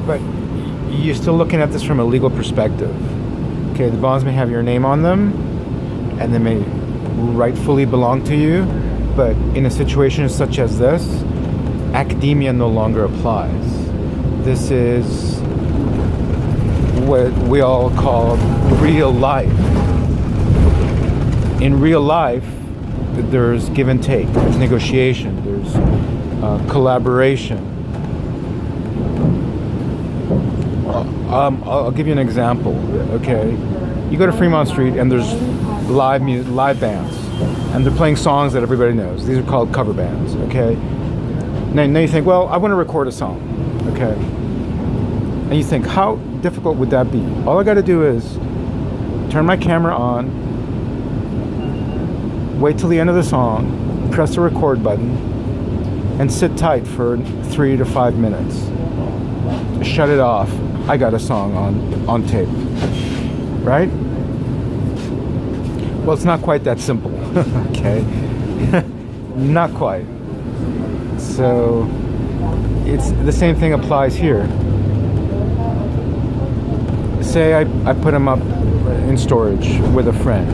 but you're still looking at this from a legal perspective. Okay, the bonds may have your name on them, and they may rightfully belong to you, but in a situation such as this, academia no longer applies. This is what we all call real life. In real life, there's give and take, there's negotiation, there's collaboration. I'll give you an example. Okay, you go to Fremont Street and there's live bands, and they're playing songs that everybody knows. These are called cover bands. Okay, now you think, well, I want to record a song. Okay, and you think, how difficult would that be? All I got to do is turn my camera on, wait till the end of the song, press the record button, and sit tight for 3 to 5 minutes. Shut it off. I got a song on tape. Right? Well, it's not quite that simple. Okay? Not quite. So it's the same thing applies here. Say I put them up in storage with a friend.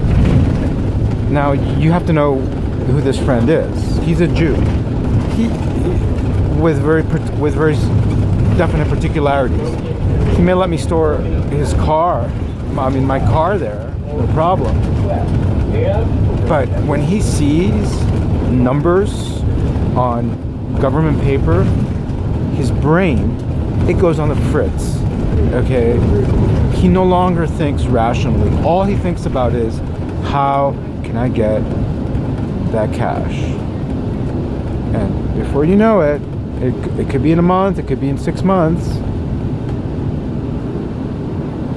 Now you have to know who this friend is. He's a Jew. He with very definite particularities. He may let me store his car, my car there, no problem. But when he sees numbers on government paper, his brain, it goes on the fritz. Okay? He no longer thinks rationally. All he thinks about is, how can I get that cash? And before you know it, it could be in a month, it could be in 6 months,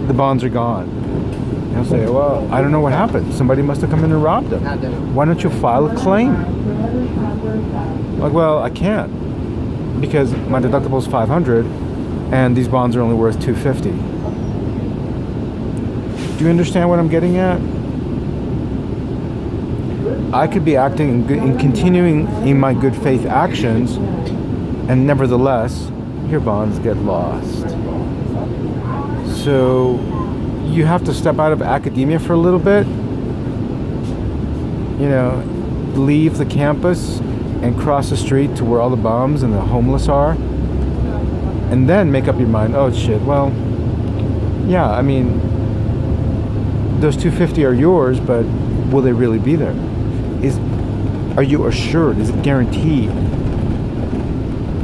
the bonds are gone. He'll say, well, I don't know what happened. Somebody must have come in and robbed them. Why don't you file a claim? Like, well, I can't, because my deductible is $500 and these bonds are only worth $250. Do you understand what I'm getting at? I could be acting in continuing in my good faith actions, and nevertheless, your bonds get lost. So you have to step out of academia for a little bit, leave the campus and cross the street to where all the bums and the homeless are, and then make up your mind, oh shit, well, yeah, I mean, those 250 are yours, but will they really be there? Are you assured? Is it guaranteed?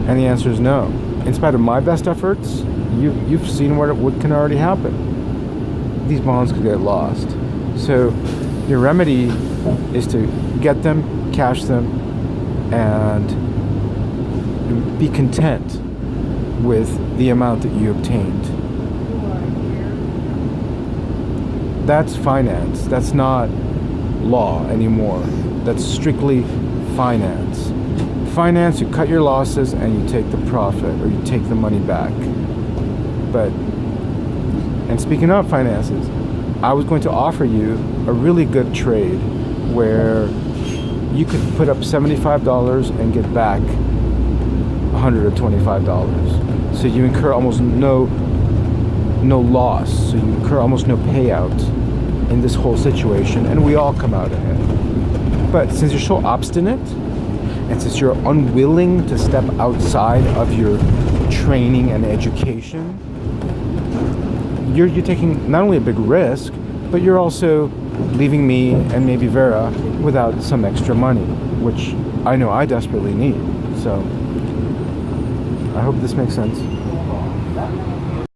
And the answer is no. In spite of my best efforts, you've seen what can already happen. These bonds could get lost. So your remedy is to get them, cash them, and be content with the amount that you obtained. That's finance. That's not law anymore. That's strictly finance. Finance, you cut your losses and you take the profit, or you take the money back. And speaking of finances, I was going to offer you a really good trade where you could put up $75 and get back $125. So you incur almost no loss. So you incur almost no payout in this whole situation, and we all come out ahead. But since you're so obstinate, and since you're unwilling to step outside of your training and education, you're taking not only a big risk, but you're also leaving me and maybe Vera without some extra money, which I know I desperately need. So I hope this makes sense.